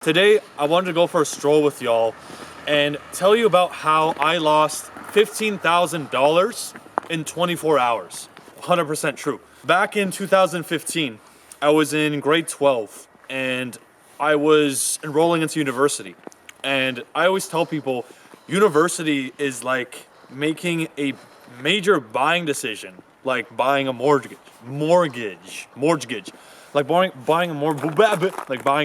Today, I wanted to go for a stroll with y'all and tell you about how I lost $15,000 in 24 hours. 100% true. Back in 2015, I was in grade 12 and I was enrolling into university. And I always tell people university is like making a major buying decision, like buying a mortgage. Like buying a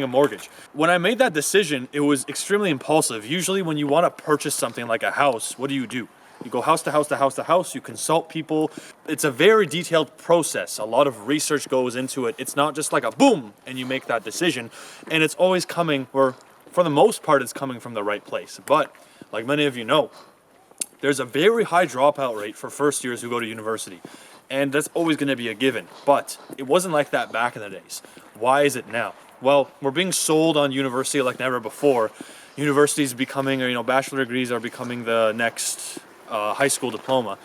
mortgage. When I made that decision, it was extremely impulsive. Usually when you want to purchase something like a house, what do? You go house to house to house to house, you consult people. It's a very detailed process. A lot of research goes into it. It's not just like a boom and you make that decision. And it's always coming, or for the most part, it's coming from the right place. But like many of you know, there's a very high dropout rate for first years who go to university. And that's always going to be a given. But it wasn't like that back in the days. Why is it now? Well, we're being sold on university like never before. Universities becoming, bachelor degrees are becoming the next high school diploma.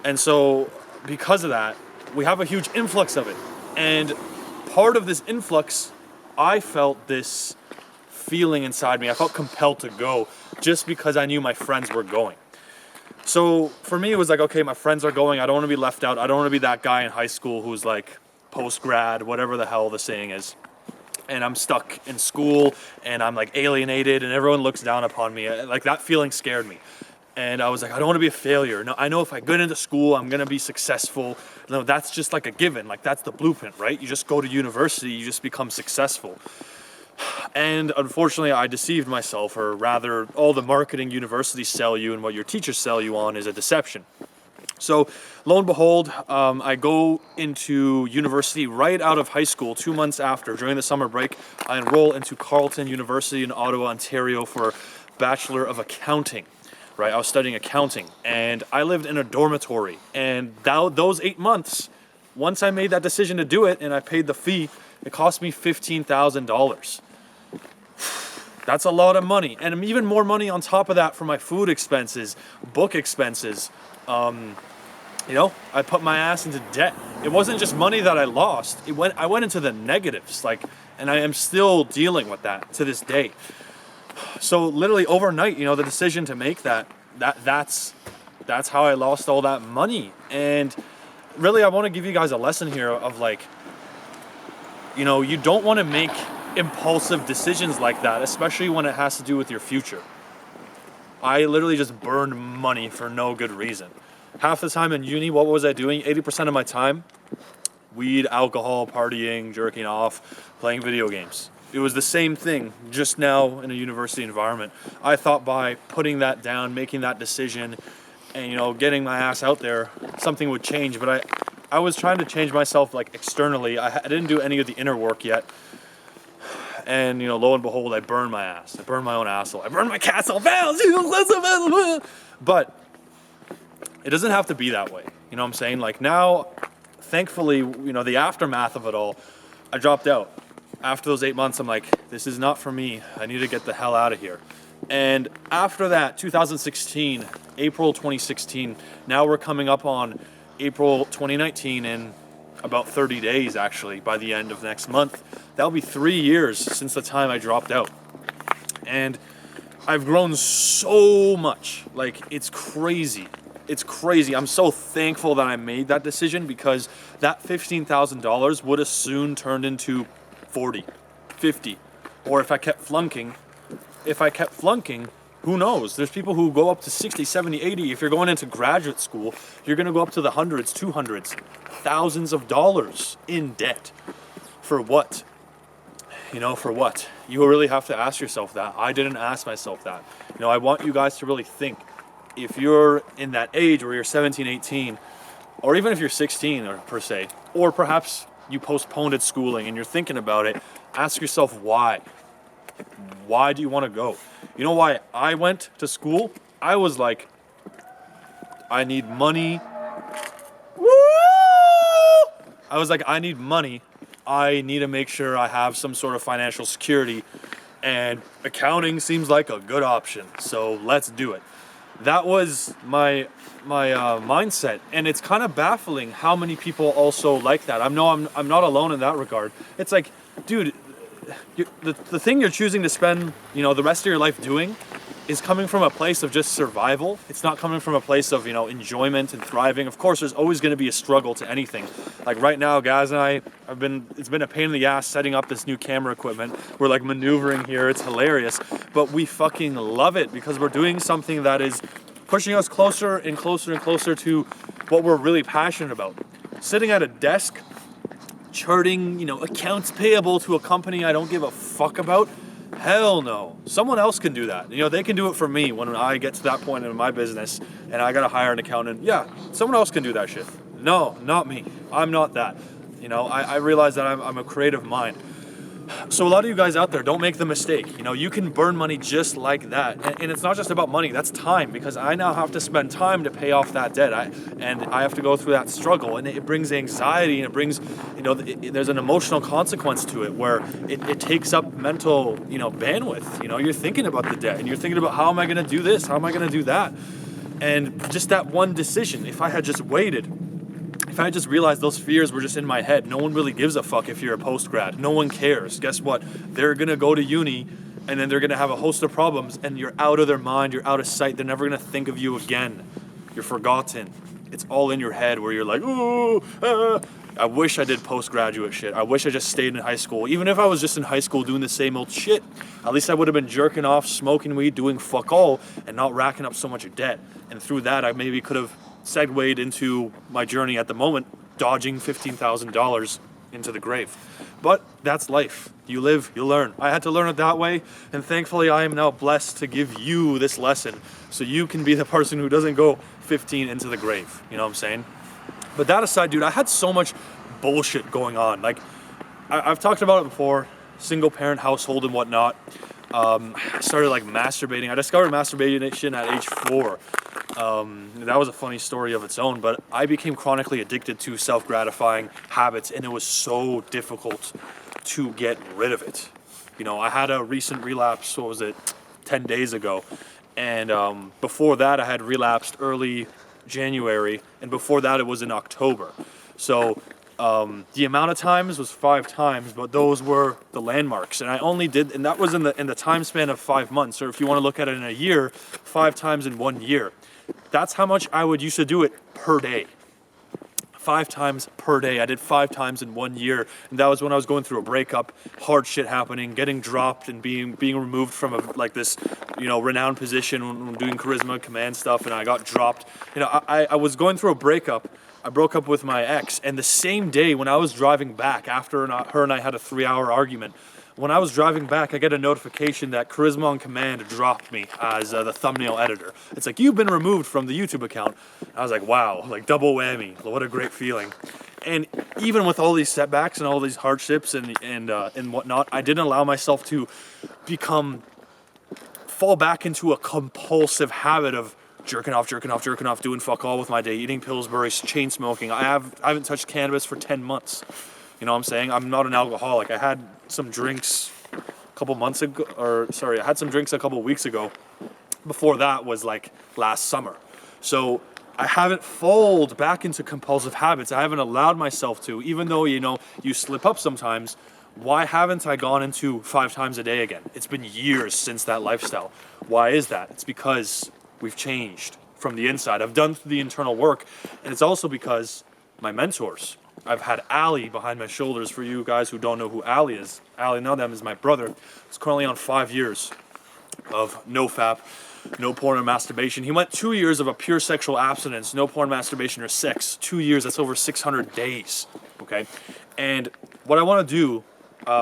And so because of that, we have a huge influx of it. And part of this influx, I felt this feeling inside me. I felt compelled to go just because I knew my friends were going. So for me, it was like, okay, my friends are going. I don't want to be left out. I don't want to be that guy in high school who's like post-grad, whatever the hell the saying is. And I'm stuck in school and I'm like alienated and everyone looks down upon me. Like that feeling scared me. And I was like, I don't want to be a failure. No, I know if I get into school, I'm going to be successful. No, that's just like a given. Like that's the blueprint, right? You just go to university, you just become successful. And unfortunately, I deceived myself, or rather, all the marketing universities sell you and what your teachers sell you on is a deception. So, lo and behold, I go into university right out of high school 2 months after. During the summer break, I enroll into Carleton University in Ottawa, Ontario for Bachelor of Accounting. Right, I was studying accounting, and I lived in a dormitory. And those 8 months, once I made that decision to do it and I paid the fee, it cost me $15,000. That's a lot of money, and even more money on top of that for my food expenses, book expenses. I put my ass into debt. It wasn't just money that I lost. I went into the negatives, and I am still dealing with that to this day. So literally overnight, the decision to make that's how I lost all that money. And really, I want to give you guys a lesson here of you don't want to make impulsive decisions like that, especially when it has to do with your future. I literally just burned money for no good reason. Half the time in uni, what was I doing? 80% of my time, weed, alcohol, partying, jerking off, playing video games. It was the same thing, just now in a university environment. I thought by putting that down, making that decision, and getting my ass out there, something would change. But I was trying to change myself externally. I didn't do any of the inner work yet. And, lo and behold, I burned my ass. I burned my own asshole. I burned my castle. But it doesn't have to be that way. You know what I'm saying? Now, thankfully, the aftermath of it all, I dropped out. After those 8 months, I'm like, this is not for me. I need to get the hell out of here. And after that, 2016, April 2016, now we're coming up on April 2019 in about 30 days, actually, by the end of next month. That'll be 3 years since the time I dropped out. And I've grown so much. It's crazy. It's crazy. I'm so thankful that I made that decision, because that $15,000 would have soon turned into 40, 50. Or if I kept flunking, who knows? There's people who go up to 60, 70, 80. If you're going into graduate school, you're going to go up to the hundreds, 200s, thousands of dollars in debt. For what? For what? You really have to ask yourself that. I didn't ask myself that. I want you guys to really think. If you're in that age where you're 17, 18, or even if you're 16 or per se, or perhaps you postponed at schooling and you're thinking about it, ask yourself why. Why do you want to go? You know why I went to school? I was like, I need money. Woo! I was like, I need money. I need to make sure I have some sort of financial security, and accounting seems like a good option. So let's do it. That was my mindset, and it's kind of baffling how many people also like that. I'm not alone in that regard. It's like, dude, the thing you're choosing to spend, the rest of your life doing is coming from a place of just survival. It's not coming from a place of, enjoyment and thriving. Of course, there's always going to be a struggle to anything. Like right now, guys and I it's been a pain in the ass setting up this new camera equipment. We're like maneuvering here. It's hilarious, but we fucking love it because we're doing something that is pushing us closer and closer and closer to what we're really passionate about. Sitting at a desk, charting, accounts payable to a company I don't give a fuck about. Hell no. Someone else can do that. They can do it for me when I get to that point in my business and I gotta hire an accountant. Yeah, someone else can do that shit. No, not me. I'm not that. I realize that I'm a creative mind. So a lot of you guys out there, don't make the mistake. You can burn money just like that. And it's not just about money, that's time, because I now have to spend time to pay off that debt. I have to go through that struggle, and it brings anxiety, and it brings, there's an emotional consequence to it where it takes up mental, bandwidth. You're thinking about the debt, and you're thinking about how am I going to do this? How am I going to do that? And just that one decision, if I had just waited, if I just realized those fears were just in my head, no one really gives a fuck if you're a post-grad. No one cares. Guess what? They're going to go to uni, and then they're going to have a host of problems, and you're out of their mind, you're out of sight. They're never going to think of you again. You're forgotten. It's all in your head where you're like, ooh, I wish I did postgraduate shit. I wish I just stayed in high school. Even if I was just in high school doing the same old shit, at least I would have been jerking off, smoking weed, doing fuck all, and not racking up so much debt. And through that, I maybe could have segued into my journey at the moment, dodging $15,000 into the grave. But that's life. You live, you learn. I had to learn it that way, and thankfully I am now blessed to give you this lesson so you can be the person who doesn't go 15 into the grave. You know what I'm saying? But that aside, dude, I had so much bullshit going on. Like, I've talked about it before, single parent household and whatnot. I started like masturbating. I discovered masturbation at age 4. That was a funny story of its own, but I became chronically addicted to self-gratifying habits, and it was so difficult to get rid of it. I had a recent relapse, 10 days ago, and before that I had relapsed early January, and before that it was in October. So the amount of times was 5 times, but those were the landmarks, and I only did, and that was in the time span of 5 months, or if you want to look at it in a year, 5 times in 1 year. That's how much I would used to do it per day. 5 times per day. I did 5 times in 1 year, and that was when I was going through a breakup, hard shit happening, getting dropped, and being removed from this renowned position, doing charisma command stuff, and I got dropped. I was going through a breakup. I broke up with my ex, and the same day when I was driving back after her and I had a 3-hour argument, when I was driving back, I get a notification that Charisma on Command dropped me as the thumbnail editor. It's like, you've been removed from the YouTube account. I was like, wow, like double whammy. What a great feeling. And even with all these setbacks and all these hardships and whatnot, I didn't allow myself to fall back into a compulsive habit of jerking off, doing fuck all with my day, eating Pillsbury's, chain smoking. I haven't touched cannabis for 10 months. You know what I'm saying? I'm not an alcoholic. I had some drinks a couple months ago, I had some drinks a couple weeks ago. Before that was like last summer. So I haven't fallen back into compulsive habits. I haven't allowed myself to, even though, you slip up sometimes. Why haven't I gone into 5 times a day again? It's been years since that lifestyle. Why is that? It's because we've changed from the inside. I've done the internal work, and it's also because my mentors. I've had Ali behind my shoulders. For you guys who don't know who Ali is, Ali Nadem is my brother. He's currently on 5 years of no-fap, no porn or masturbation. He went 2 years of a pure sexual abstinence, no porn, masturbation, or sex. 2 years, that's over 600 days, okay? And what I want to do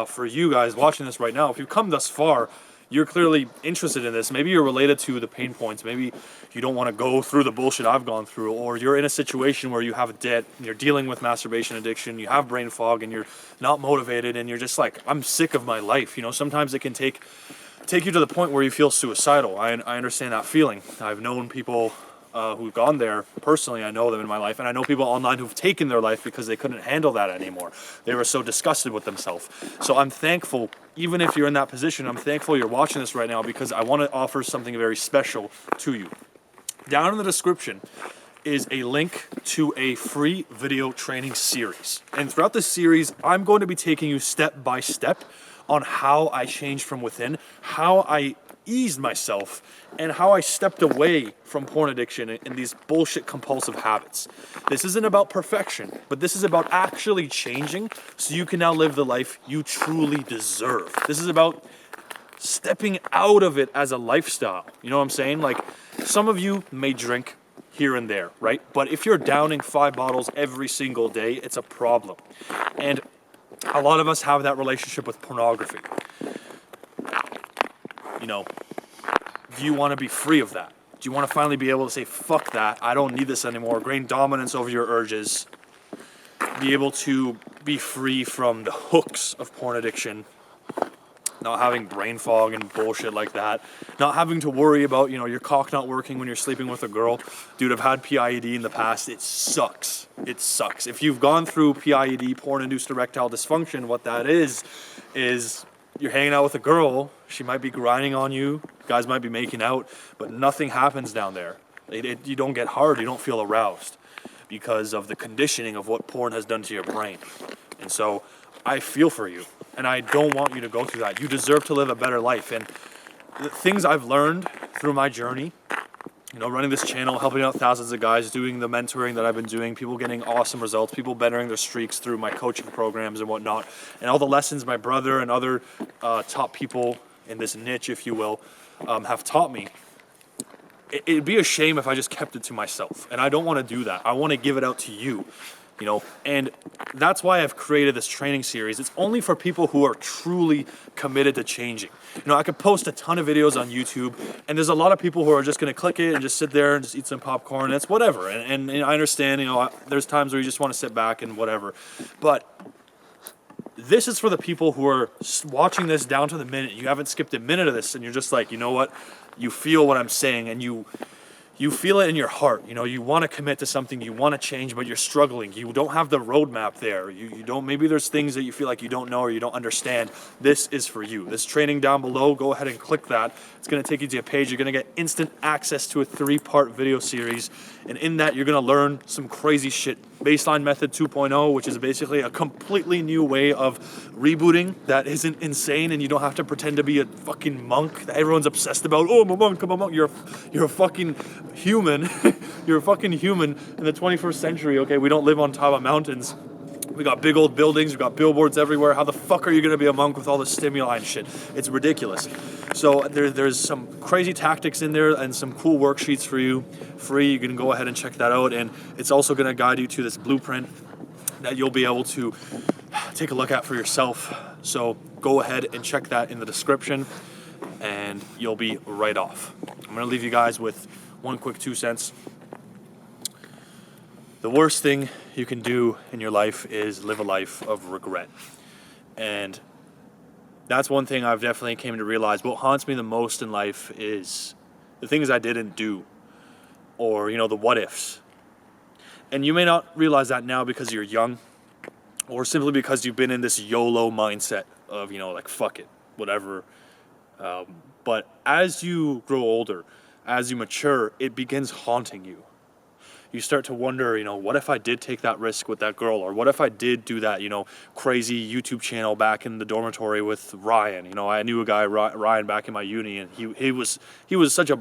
for you guys watching this right now, if you've come thus far, you're clearly interested in this. Maybe you're related to the pain points. Maybe you don't want to go through the bullshit I've gone through, or you're in a situation where you have a debt, and you're dealing with masturbation addiction, you have brain fog, and you're not motivated, and you're just like, I'm sick of my life. Sometimes it can take you to the point where you feel suicidal. I understand that feeling. I've known people who've gone there personally. I know them in my life, and I know people online who've taken their life because they couldn't handle that anymore. They were so disgusted with themselves. So I'm thankful, even if you're in that position, I'm thankful you're watching this right now, because I want to offer something very special to you. Down in the description is a link to a free video training series. And throughout this series, I'm going to be taking you step by step on how I changed from within, how I eased myself, and how I stepped away from porn addiction and these bullshit compulsive habits. This isn't about perfection, but this is about actually changing so you can now live the life you truly deserve. This is about stepping out of it as a lifestyle. You know what I'm saying? Like, some of you may drink here and there, right? But if you're downing 5 bottles every single day, it's a problem. And a lot of us have that relationship with pornography. You know, do you want to be free of that? Do you want to finally be able to say, fuck that, I don't need this anymore, gain dominance over your urges, be able to be free from the hooks of porn addiction, not having brain fog and bullshit like that, not having to worry about, you know, your cock not working when you're sleeping with a girl. Dude, I've had PIED in the past. It sucks. It sucks. If you've gone through PIED, porn-induced erectile dysfunction, what that is you're hanging out with a girl, she might be grinding on you, guys might be making out, but nothing happens down there. You don't get hard, you don't feel aroused because of the conditioning of what porn has done to your brain. And so I feel for you, and I don't want you to go through that. You deserve to live a better life. And the things I've learned through my journey, you know, running this channel, helping out thousands of guys, doing the mentoring that I've been doing, people getting awesome results, people bettering their streaks through my coaching programs and whatnot, and all the lessons my brother and other top people in this niche, if you will, have taught me. It'd be a shame if I just kept it to myself, and I don't want to do that. I want to give it out to you. You know, and that's why I've created this training series. It's only for people who are truly committed to changing. You know, I could post a ton of videos on YouTube, and there's a lot of people who are just going to click it and just sit there and just eat some popcorn. It's whatever. And I understand, you know, there's times where you just want to sit back and whatever. But this is for the people who are watching this down to the minute. You haven't skipped a minute of this, and you're just like, you know what? You feel what I'm saying, and you feel it in your heart. You know, you want to commit to something, you want to change, but you're struggling. You don't have the roadmap there. You don't, maybe there's things that you feel like you don't know or you don't understand. This is for you. This training down below, go ahead and click that. It's going to take you to a page. You're going to get instant access to a 3-part video series. And in that, you're going to learn some crazy shit. Baseline Method 2.0, which is basically a completely new way of rebooting that isn't insane, and you don't have to pretend to be a fucking monk that everyone's obsessed about. Oh, I'm a monk, I'm a monk. You're a fucking human. You're a fucking human in the 21st century, okay? We don't live on top of mountains. We got big old buildings, we got billboards everywhere. How the fuck are you gonna be a monk with all the stimuli and shit? It's ridiculous. So there's some crazy tactics in there and some cool worksheets for you, free. You can go ahead and check that out. And it's also gonna guide you to this blueprint that you'll be able to take a look at for yourself. So go ahead and check that in the description and you'll be right off. I'm gonna leave you guys with one quick 2 cents. The worst thing you can do in your life is live a life of regret. And that's one thing I've definitely came to realize. What haunts me the most in life is the things I didn't do, or, you know, the what ifs. And you may not realize that now because you're young, or simply because you've been in this YOLO mindset of, you know, like, fuck it, whatever. But as you grow older, as you mature, it begins haunting you. You start to wonder, you know, what if I did take that risk with that girl? Or what if I did do that, you know, crazy YouTube channel back in the dormitory with Ryan? You know, I knew a guy, Ryan, back in my uni, and he was such a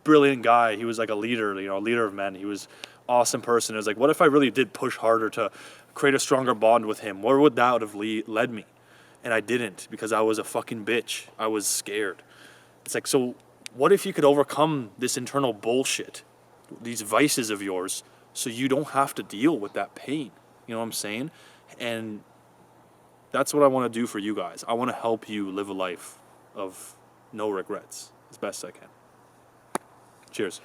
brilliant guy. He was like a leader, you know, a leader of men. He was an awesome person. It was like, what if I really did push harder to create a stronger bond with him? Where would that have led me? And I didn't, because I was a fucking bitch. I was scared. It's like, so what if you could overcome this internal bullshit, these vices of yours, so you don't have to deal with that pain? You know what I'm saying? And that's what I want to do for you guys. I want to help you live a life of no regrets as best I can. Cheers.